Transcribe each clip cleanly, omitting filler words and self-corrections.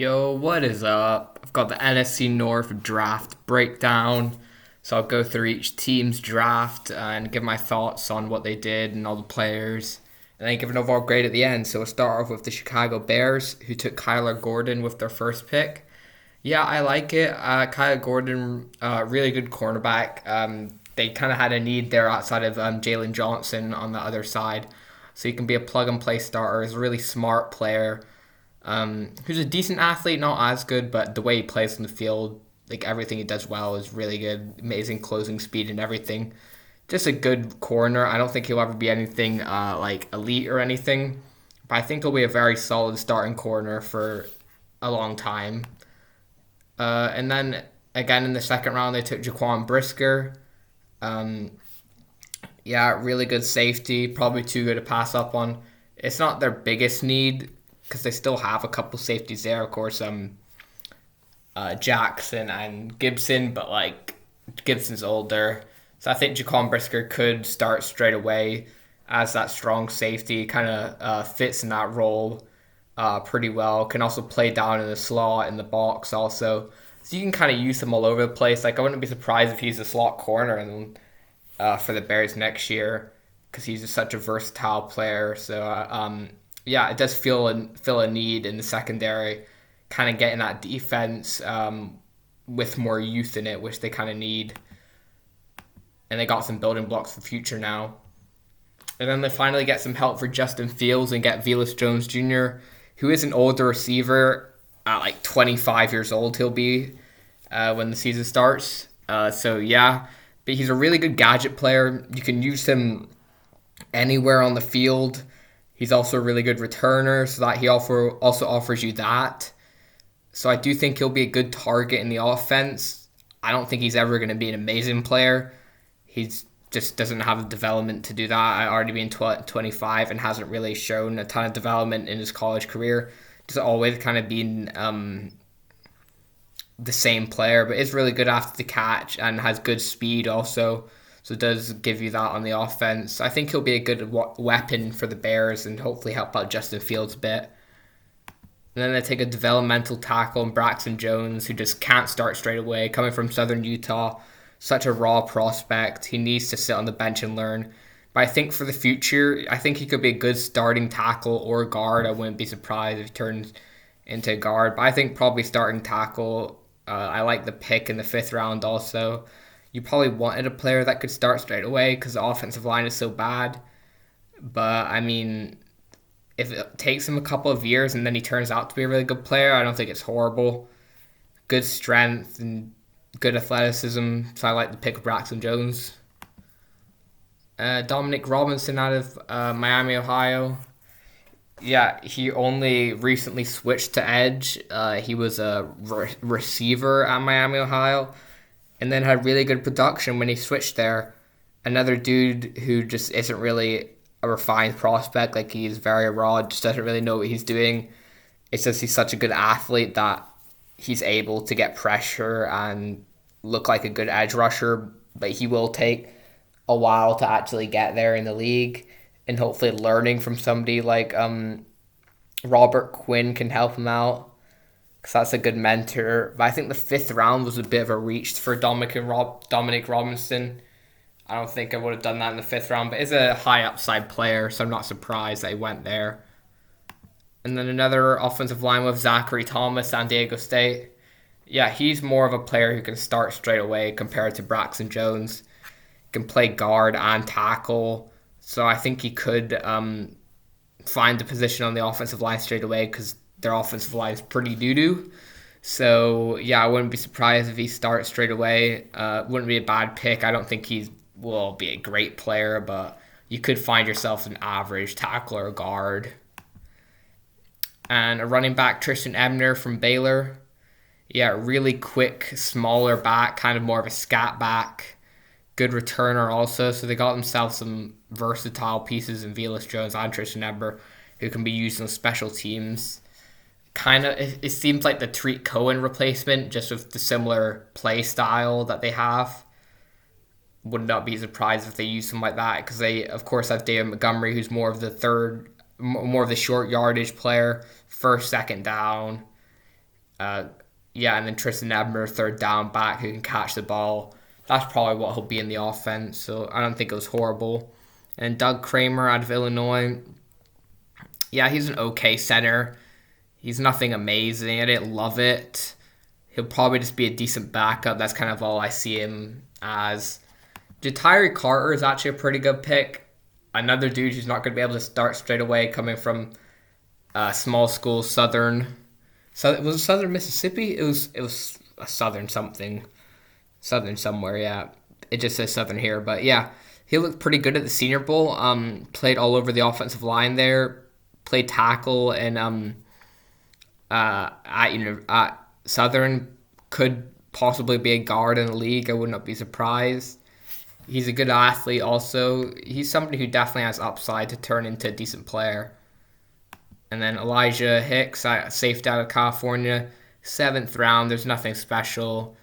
Yo, what is up? I've got the NFC North draft breakdown. So I'll go through each team's draft and give my thoughts on what they did and all the players. And then give an overall grade at the end. So we'll start off with the Chicago Bears, who took Kyler Gordon with their first pick. Yeah, I like it. Kyler Gordon, really good cornerback. They kind of had a need there outside of Jalen Johnson on the other side. So he can be a plug and play starter. He's a really smart player. Who's a decent athlete, not as good, but the way he plays on the field, like everything he does well, is really good. Amazing closing speed and everything. Just a good corner. I don't think he'll ever be anything like elite or anything, but I think he'll be a very solid starting corner for a long time. And then again in the second round, they took Jaquan Brisker. Um, yeah, really good safety. Probably too good to pass up on. It's not their biggest need because they still have a couple safeties there. Of course, Jackson and Gibson, but like Gibson's older, so I think Jaquan Brisker could start straight away as that strong safety. Kind of fits in that role pretty well. Can also play down in the slot in the box also. So you can kind of use him all over the place. Like I wouldn't be surprised if he's a slot corner and for the Bears next year because he's just such a versatile player. So yeah, it does fill a need in the secondary, kind of getting that defense with more youth in it, which they kind of need. And they got some building blocks for the future now. And then they finally get some help for Justin Fields and get Velus Jones Jr., who is an older receiver at like 25 years old. He'll be when the season starts. So yeah, but he's a really good gadget player. You can use him anywhere on the field. He's also a really good returner, so that he also offers you that. So I do think he'll be a good target in the offense. I don't think he's ever going to be an amazing player. He's just doesn't have the development to do that. I already been 25 and hasn't really shown a ton of development in his college career. Just always kind of been the same player, but is really good after the catch and has good speed also. So it does give you that on the offense. I think he'll be a good weapon for the Bears and hopefully help out Justin Fields a bit. And then they take a developmental tackle in Braxton Jones, who just can't start straight away, coming from Southern Utah. Such a raw prospect. He needs to sit on the bench and learn. But I think for the future, I think he could be a good starting tackle or guard. I wouldn't be surprised if he turns into a guard. But I think probably starting tackle. I like the pick in the fifth round also. You probably wanted a player that could start straight away because the offensive line is so bad. But, I mean, if it takes him a couple of years and then he turns out to be a really good player, I don't think it's horrible. Good strength and good athleticism, so I like the pick of Braxton Jones. Dominic Robinson out of Miami, Ohio. Yeah, he only recently switched to edge. He was a receiver at Miami, Ohio, and then had really good production when he switched there. Another dude who just isn't really a refined prospect. Like he's very raw, just doesn't really know what he's doing. It's just he's such a good athlete that he's able to get pressure and look like a good edge rusher, but he will take a while to actually get there in the league. And hopefully learning from somebody like Robert Quinn can help him out because that's a good mentor. But I think the fifth round was a bit of a reach for Dominic Robinson. I don't think I would have done that in the fifth round, but he's a high upside player, so I'm not surprised that he went there. And then another offensive line with Zachary Thomas, San Diego State. Yeah, he's more of a player who can start straight away compared to Braxton Jones. He can play guard and tackle. So I think he could find the position on the offensive line straight away because their offensive line is pretty doo-doo. So, yeah, I wouldn't be surprised if he starts straight away. Wouldn't be a bad pick. I don't think he will be a great player, but you could find yourself an average tackler or guard. And a running back, Tristan Ebner from Baylor. Yeah, really quick, smaller back, kind of more of a scat back. Good returner also, so they got themselves some versatile pieces in Velus Jones and Tristan Ebner who can be used on special teams. Kind of, it seems like the Tariq Cohen replacement, just with the similar play style that they have. Would not be surprised if they use something like that because they, of course, have David Montgomery, who's more of the short yardage player, first, second down. Uh, yeah, and then Tristan Ebner, third down back who can catch the ball. That's probably what he'll be in the offense. So I don't think it was horrible. And Doug Kramer out of Illinois. Yeah, he's an okay center. He's nothing amazing. I didn't love it. He'll probably just be a decent backup. That's kind of all I see him as. Ja'Tyre Carter is actually a pretty good pick. Another dude who's not going to be able to start straight away, coming from small school Southern. So was it Southern Mississippi? It was a Southern something, Southern somewhere. Yeah, it just says Southern here, but yeah, he looked pretty good at the Senior Bowl. Played all over the offensive line there. Played tackle and at Southern, could possibly be a guard in the league. I would not be surprised. He's a good athlete also. He's somebody who definitely has upside to turn into a decent player. And then Elijah Hicks, safety out of California, 7th round. There's nothing special.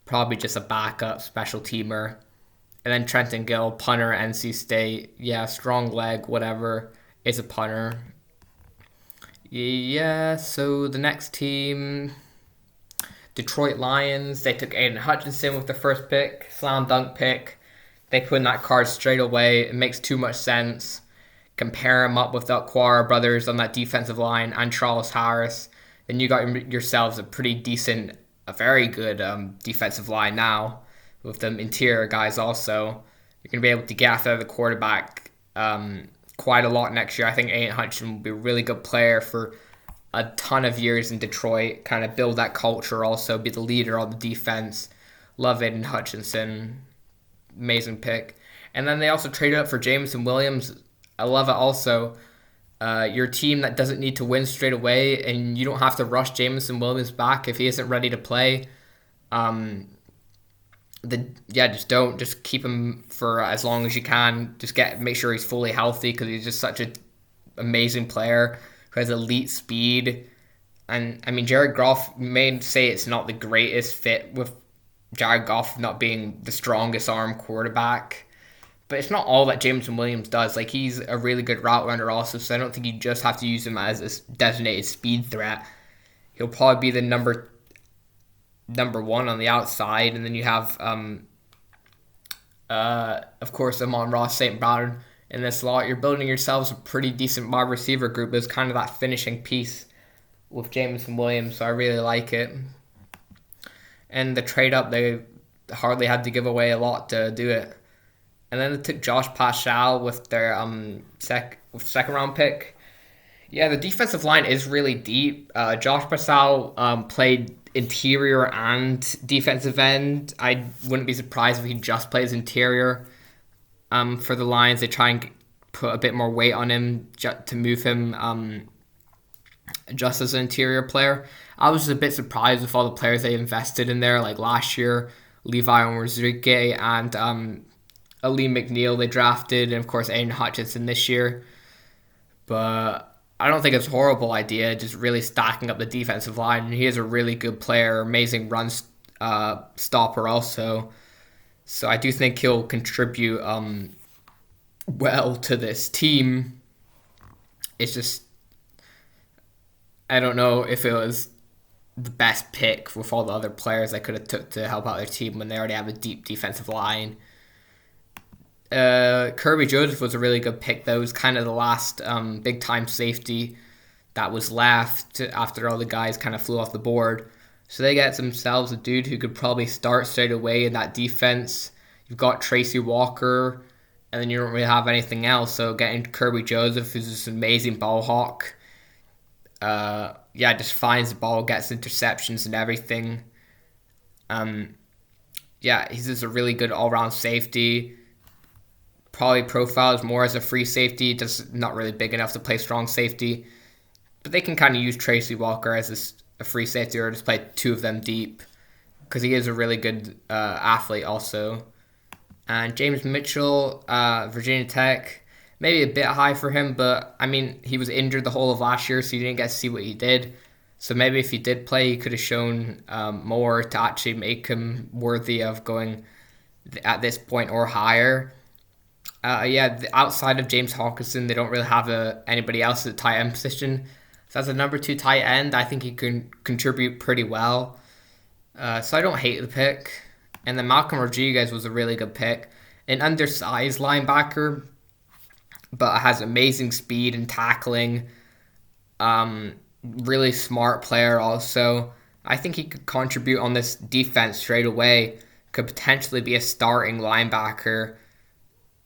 Probably just a backup special teamer. And then Trenton Gill, punter, NC State. Yeah, strong leg, whatever. Is a punter. Yeah, so the next team, Detroit Lions. They took Aiden Hutchinson with the first pick. Slam dunk pick. They put in that card straight away. It makes too much sense. Compare him up with the Aquara brothers on that defensive line and Charles Harris. Then you got yourselves a pretty decent, a very good defensive line now with them interior guys also. You're going to be able to get after the quarterback quite a lot next year. I think Aiden Hutchinson will be a really good player for a ton of years in Detroit. Kind of build that culture also, be the leader on the defense. Love Aiden Hutchinson. Amazing pick. And then they also traded up for Jameson Williams. I love it also. Your team that doesn't need to win straight away, and you don't have to rush Jameson Williams back if he isn't ready to play. Just keep him for as long as you can. Just make sure he's fully healthy because he's just such an amazing player who has elite speed. And I mean, Jared Goff may say it's not the greatest fit with Jared Goff not being the strongest arm quarterback. But it's not all that Jameson Williams does. Like, he's a really good route runner also, so I don't think you just have to use him as a designated speed threat. He'll probably be the number one on the outside, and then you have, of course, Amon-Ra St. Brown in this slot. You're building yourselves a pretty decent wide receiver group. It's kind of that finishing piece with Jameson Williams, so I really like it. And the trade up, they hardly had to give away a lot to do it. And then they took Josh Paschal with their second round pick. Yeah, the defensive line is really deep. Josh Paschal played interior and defensive end. I wouldn't be surprised if he just plays interior. For the Lions, they try and put a bit more weight on him to move him just as an interior player. I was just a bit surprised with all the players they invested in there. Like last year, Levi Onwuzurike and Ali McNeil they drafted, and of course Aiden Hutchinson this year. But I don't think it's a horrible idea, just really stacking up the defensive line. And he is a really good player, amazing run stopper also. So I do think he'll contribute well to this team. It's just, I don't know if it was the best pick with all the other players I could have took to help out their team when they already have a deep defensive line. Kirby Joseph was a really good pick, though. It was kind of the last big-time safety that was left after all the guys kind of flew off the board. So they get themselves a dude who could probably start straight away in that defense. You've got Tracy Walker, and then you don't really have anything else. So getting Kirby Joseph, who's this amazing ball hawk, just finds the ball, gets interceptions and everything. He's just a really good all-round safety. Probably profiles more as a free safety, just not really big enough to play strong safety. But they can kind of use Tracy Walker as a free safety or just play two of them deep because he is a really good athlete also. And James Mitchell, Virginia Tech, maybe a bit high for him, but I mean, he was injured the whole of last year, so you didn't get to see what he did. So maybe if he did play, he could have shown more to actually make him worthy of going at this point or higher. Outside of James Hawkinson, they don't really have anybody else at the tight end position. So as a number 2 tight end, I think he can contribute pretty well. So I don't hate the pick. And then Malcolm Rodriguez was a really good pick. An undersized linebacker, but has amazing speed and tackling. Really smart player also. I think he could contribute on this defense straight away. Could potentially be a starting linebacker.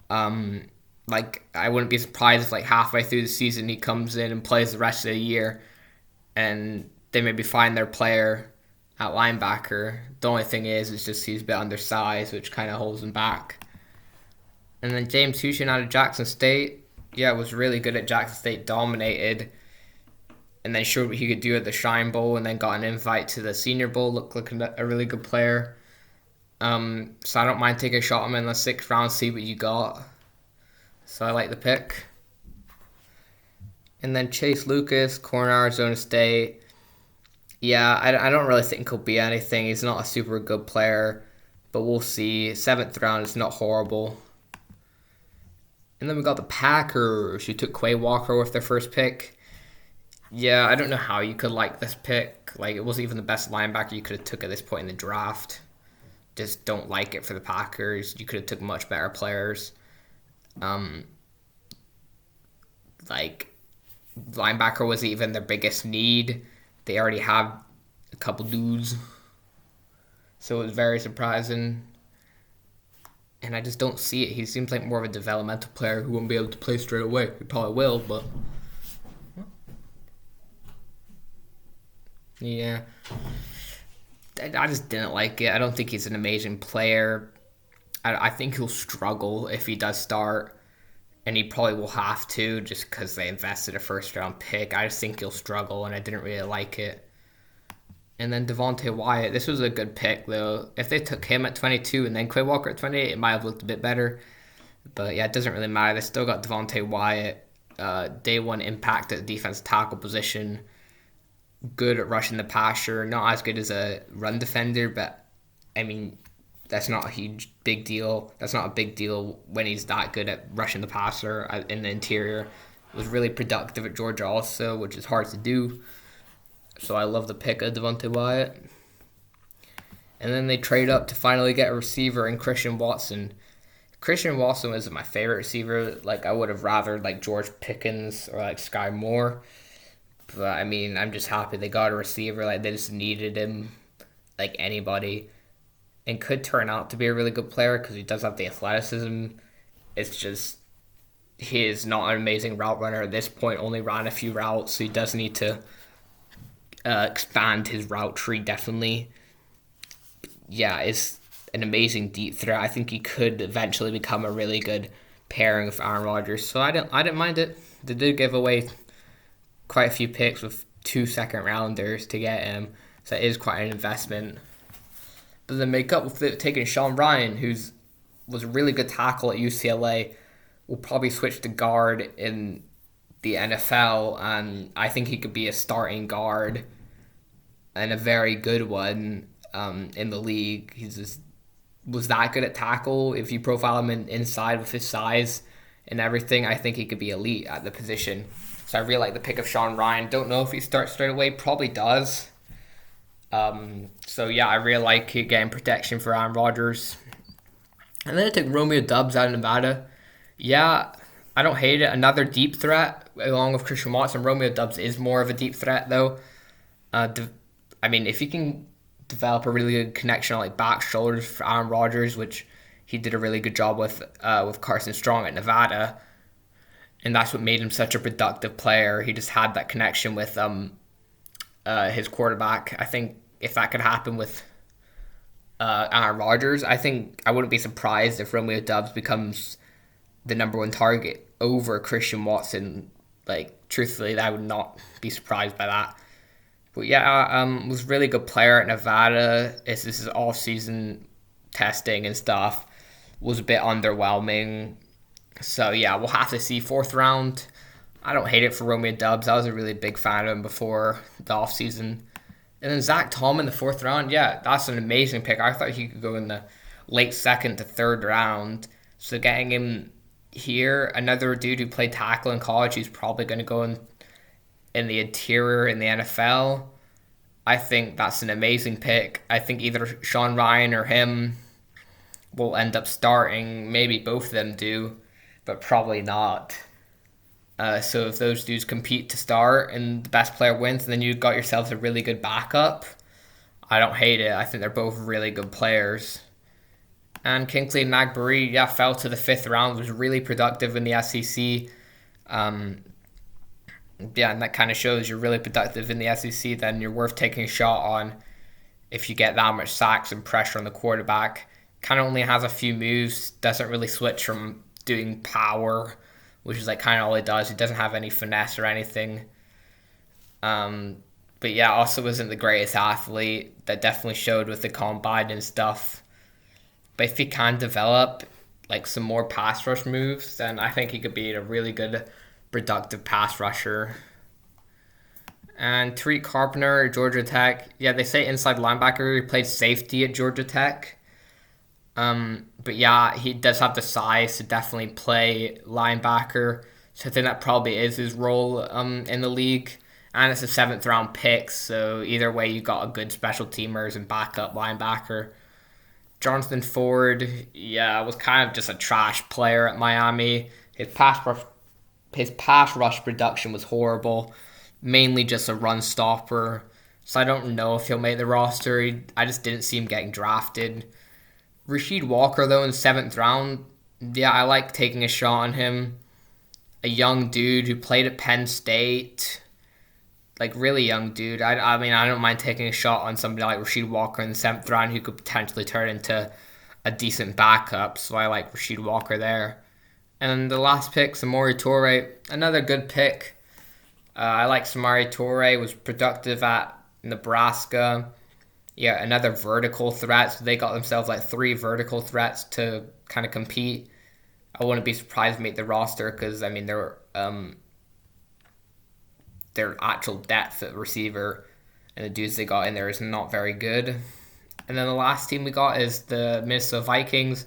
I wouldn't be surprised if halfway through the season he comes in and plays the rest of the year, and they maybe find their player at linebacker. The only thing is just he's a bit undersized, which kind of holds him back. And then James Houston out of Jackson State, was really good at Jackson State, dominated, and then showed what he could do at the Shrine Bowl, and then got an invite to the Senior Bowl. Looked like a really good player. So I don't mind taking a shot at him in the 6th round, see what you got. So I like the pick. And then Chase Lucas, corner, Arizona State. Yeah, I don't really think he'll be anything. He's not a super good player, but we'll see. 7th round is not horrible. And then we got the Packers, who took Quay Walker with their first pick. Yeah, I don't know how you could like this pick. It wasn't even the best linebacker you could have took at this point in the draft. Just don't like it for the Packers. You could have took much better players. Linebacker was even their biggest need. They already have a couple dudes. So it was very surprising. And I just don't see it. He seems like more of a developmental player who won't be able to play straight away. He probably will, but... yeah. I just didn't like it. I don't think he's an amazing player. I think he'll struggle if he does start. And he probably will have to just because they invested a 1st round pick. I just think he'll struggle, and I didn't really like it. And then Devontae Wyatt. This was a good pick, though. If they took him at 22 and then Quay Walker at 28, it might have looked a bit better. But yeah, it doesn't really matter. They still got Devontae Wyatt. Day 1 impact at the defensive tackle position. Good at rushing the passer. Not as good as a run defender, but I mean, that's not a big deal. That's not a big deal when he's that good at rushing the passer in the interior. Was really productive at Georgia also, which is hard to do. So I love the pick of Devontae Wyatt. And then they trade up to finally get a receiver in Christian Watson. Christian Watson isn't my favorite receiver. I would have rather George Pickens or Sky Moore. But I mean, I'm just happy they got a receiver. They just needed him like anybody. And could turn out to be a really good player because he does have the athleticism. It's just he is not an amazing route runner at this point. Only ran a few routes, so he does need to expand his route tree definitely. Yeah, it's an amazing deep threat. I think he could eventually become a really good pairing with Aaron Rodgers. So I didn't mind it. They did give away quite a few picks with 2 second-rounders to get him, so it is quite an investment. But then make up with it, taking Sean Ryan, was a really good tackle at UCLA, will probably switch to guard in the NFL, and I think he could be a starting guard and a very good one in the league. Was that good at tackle. If you profile him inside with his size and everything, I think he could be elite at the position. So I really like the pick of Sean Ryan. Don't know if he starts straight away. Probably does. So yeah, I really like getting protection for Aaron Rodgers. And then I took Romeo Doubs out of Nevada. Yeah, I don't hate it. Another deep threat along with Christian Watson. Romeo Doubs is more of a deep threat though. If you can develop a really good connection on back shoulders for Aaron Rodgers, which he did a really good job with Carson Strong at Nevada, and that's what made him such a productive player. He just had that connection with his quarterback. I think if that could happen with Aaron Rodgers, I think I wouldn't be surprised if Romeo Doubs becomes the number 1 target over Christian Watson. Truthfully, I would not be surprised by that. But yeah, was a really good player at Nevada. This is off-season testing and stuff. Was a bit underwhelming. So yeah, we'll have to see 4th round. I don't hate it for Romeo Doubs. I was a really big fan of him before the offseason. And then Zach Tom in the 4th round. Yeah, that's an amazing pick. I thought he could go in the late 2nd to 3rd round. So getting him here, another dude who played tackle in college, he's probably going to go in in the interior in the NFL, I think that's an amazing pick. I think either Sean Ryan or him will end up starting. Maybe both of them do, but probably not. So if those dudes compete to start and the best player wins, then you've got yourselves a really good backup. I don't hate it. I think they're both really good players. And Kingsley Nagbari, yeah, fell to the 5th round, was really productive in the SEC. Yeah, and that kind of shows you're really productive in the SEC, then you're worth taking a shot on if you get that much sacks and pressure on the quarterback. Kind of only has a few moves, doesn't really switch from doing power, which is like kind of all he does. He doesn't have any finesse or anything. But yeah, also isn't the greatest athlete. That definitely showed with the combine and stuff. But if he can develop like some more pass rush moves, then I think he could be a really good, productive pass rusher. And Tariq Carpenter, Georgia Tech. Yeah, they say inside linebacker. He played safety at Georgia Tech. But yeah, he does have the size to definitely play linebacker. So I think that probably is his role in the league. And it's a 7th round pick, so either way you got a good special teamers and backup linebacker. Jonathan Ford, yeah, was kind of just a trash player at Miami. His pass rush production was horrible, mainly just a run stopper. So I don't know if he'll make the roster. I just didn't see him getting drafted. Rasheed Walker, though, in the 7th round, yeah, I like taking a shot on him. A young dude who played at Penn State. Like, really young dude. I mean, I don't mind taking a shot on somebody like Rasheed Walker in the 7th round who could potentially turn into a decent backup. So I like Rasheed Walker there. And then the last pick, Samori Toure, another good pick. I like Samori Toure, was productive at Nebraska. Yeah, another vertical threat. So they got themselves like 3 vertical threats to kind of compete. I wouldn't be surprised to make the roster because, I mean, their actual depth at receiver and the dudes they got in there is not very good. And then the last team we got is the Minnesota Vikings,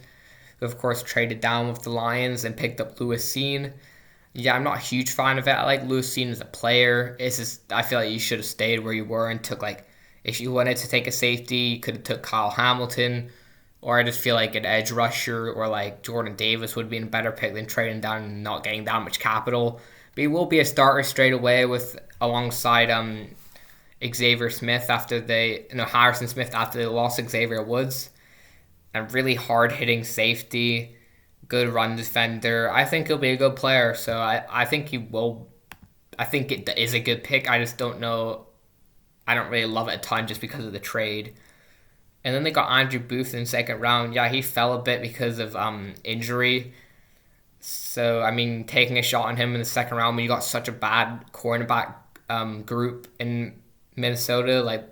who of course traded down with the Lions and picked up Lewis Cine. Yeah, I'm not a huge fan of it. I like Lewis Cine as a player. It's just, I feel like you should have stayed where you were and took like, if you wanted to take a safety, you could have took Kyle Hamilton. Or I just feel like an edge rusher or like Jordan Davis would be a better pick than trading down and not getting that much capital. But he will be a starter straight away alongside Xavier Smith Harrison Smith after they lost Xavier Woods. And really hard hitting safety, good run defender. I think he'll be a good player. So I think he will. I think it is a good pick. I just don't know. I don't really love it a ton just because of the trade. And then they got Andrew Booth in the 2nd round. Yeah, he fell a bit because of injury. So, I mean, taking a shot on him in the 2nd round when you got such a bad cornerback group in Minnesota. Like,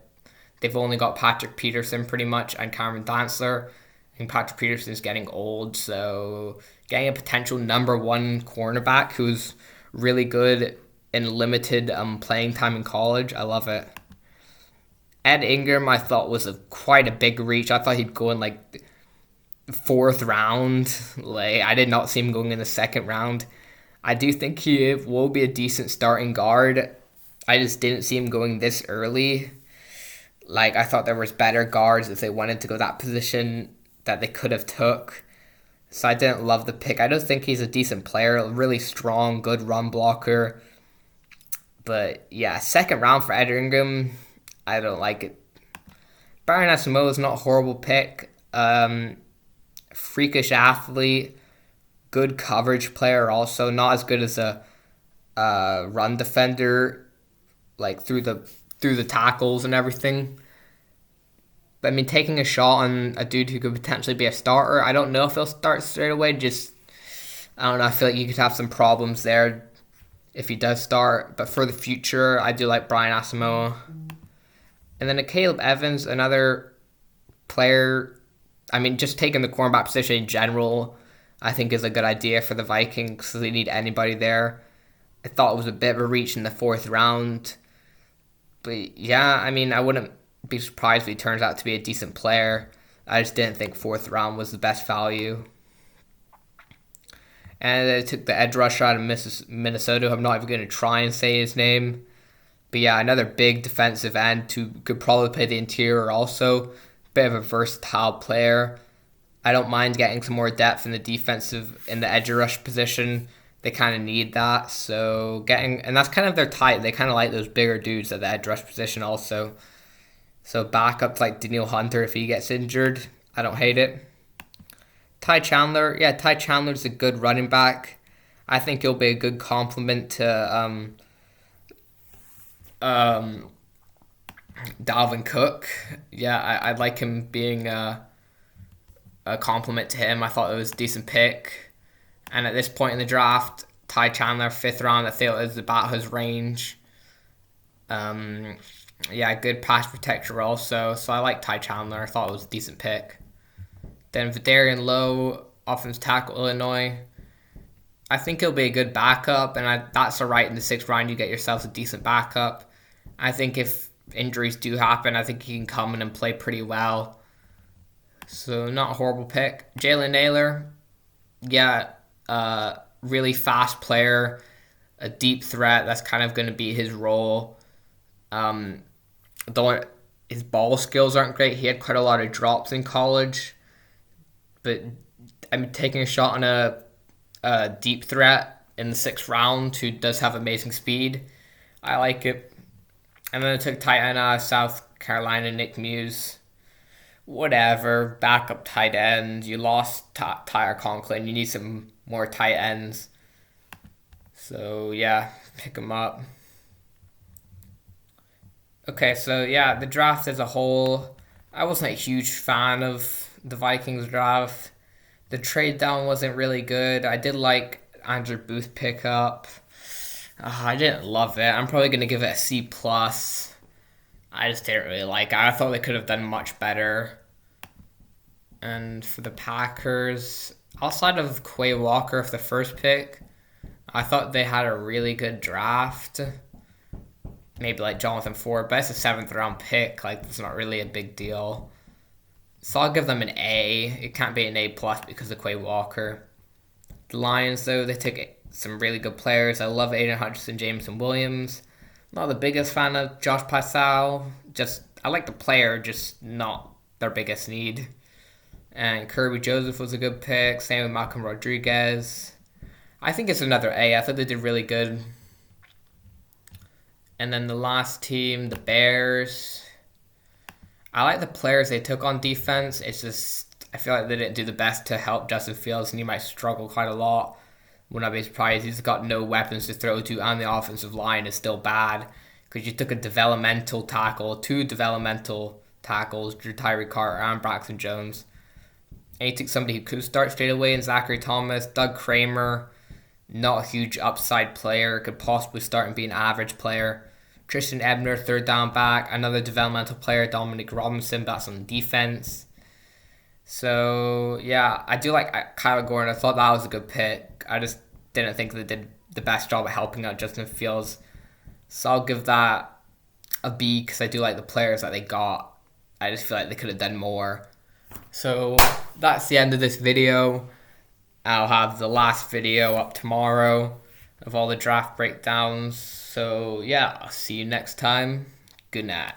they've only got Patrick Peterson pretty much and Cameron Dantzler. And Patrick Peterson's getting old. So, getting a potential number 1 cornerback who's really good in limited playing time in college. I love it. Ed Ingram, I thought was quite a big reach. I thought he'd go in like 4th round. Like, I did not see him going in the 2nd round. I do think he will be a decent starting guard. I just didn't see him going this early. Like, I thought there was better guards if they wanted to go that position that they could have took. So I didn't love the pick. I don't think he's a decent player. Really strong, good run blocker. But yeah, 2nd round for Ed Ingram, I don't like it. Brian Asamoah is not a horrible pick. Freakish athlete, good coverage player also. Not as good as a run defender, like through the tackles and everything. But I mean, taking a shot on a dude who could potentially be a starter. I don't know if he'll start straight away. Just, I don't know. I feel like you could have some problems there if he does start. But for the future, I do like Brian Asamoah. And then Caleb Evans, another player. I mean, just taking the cornerback position in general, I think is a good idea for the Vikings because they need anybody there. I thought it was a bit of a reach in the 4th round. But yeah, I mean, I wouldn't be surprised if he turns out to be a decent player. I just didn't think 4th round was the best value. And they took the edge rusher out of Minnesota, who I'm not even going to try and say his name. But yeah, another big defensive end who could probably play the interior also. Bit of a versatile player. I don't mind getting some more depth in the edge rush position. They kind of need that. And that's kind of their type. They kind of like those bigger dudes at the edge rush position also. So backups like Daniil Hunter, if he gets injured, I don't hate it. Tai Chandler, yeah, Tai Chandler's a good running back. I think he'll be a good complement to Dalvin Cook. Yeah, I like him being a compliment to him. I thought it was a decent pick. And at this point in the draft, Tai Chandler, 5th round, I feel is about his range. Yeah, good pass protector also. So I like Tai Chandler. I thought it was a decent pick. Then Vidarian Lowe, offensive tackle, Illinois. I think he'll be a good backup, and that's all right in the 6th round. You get yourself a decent backup. I think if injuries do happen, I think he can come in and play pretty well. So not a horrible pick. Jalen Naylor, yeah, really fast player, a deep threat. That's kind of going to be his role. Though his ball skills aren't great, he had quite a lot of drops in college. But I mean, taking a shot on a deep threat in the 6th round who does have amazing speed, I like it. And then I took tight end out of South Carolina, Nick Muse. Whatever, backup tight end. You lost Tyler Conklin. You need some more tight ends. So, yeah, pick him up. Okay, so, yeah, the draft as a whole, I wasn't a huge fan of the Vikings draft. The trade down wasn't really good. I did like Andrew Booth pickup. I didn't love it. I'm probably going to give it a C+. I just didn't really like it. I thought they could have done much better. And for the Packers, outside of Quay Walker for the first pick, I thought they had a really good draft. Maybe like Jonathan Ford, but it's a 7th round pick. Like, it's not really a big deal. So I'll give them an A. It can't be an A+ because of Quay Walker. The Lions, though, they took some really good players. I love Aiden Hutchinson, Jameson Williams. Not the biggest fan of Josh Pascal. I like the player, just not their biggest need. And Kirby Joseph was a good pick. Same with Malcolm Rodriguez. I think it's another A. I thought they did really good. And then the last team, the Bears. I like the players they took on defense. It's just, I feel like they didn't do the best to help Justin Fields, and he might struggle quite a lot. Would not be surprised. He's got no weapons to throw to, and the offensive line is still bad because you took a developmental tackle, 2 developmental tackles, Drew Tyree Carter and Braxton Jones. And you took somebody who could start straight away in Zachary Thomas, Doug Kramer, not a huge upside player, could possibly start and be an average player. Tristan Ebner, 3rd down back, another developmental player, Dominic Robinson, that's on defense. So, yeah, I do like Kyle Gordon. I thought that was a good pick. I just didn't think they did the best job of helping out Justin Fields. So I'll give that a B because I do like the players that they got. I just feel like they could have done more. So that's the end of this video. I'll have the last video up tomorrow of all the draft breakdowns. So, yeah, I'll see you next time. Good night.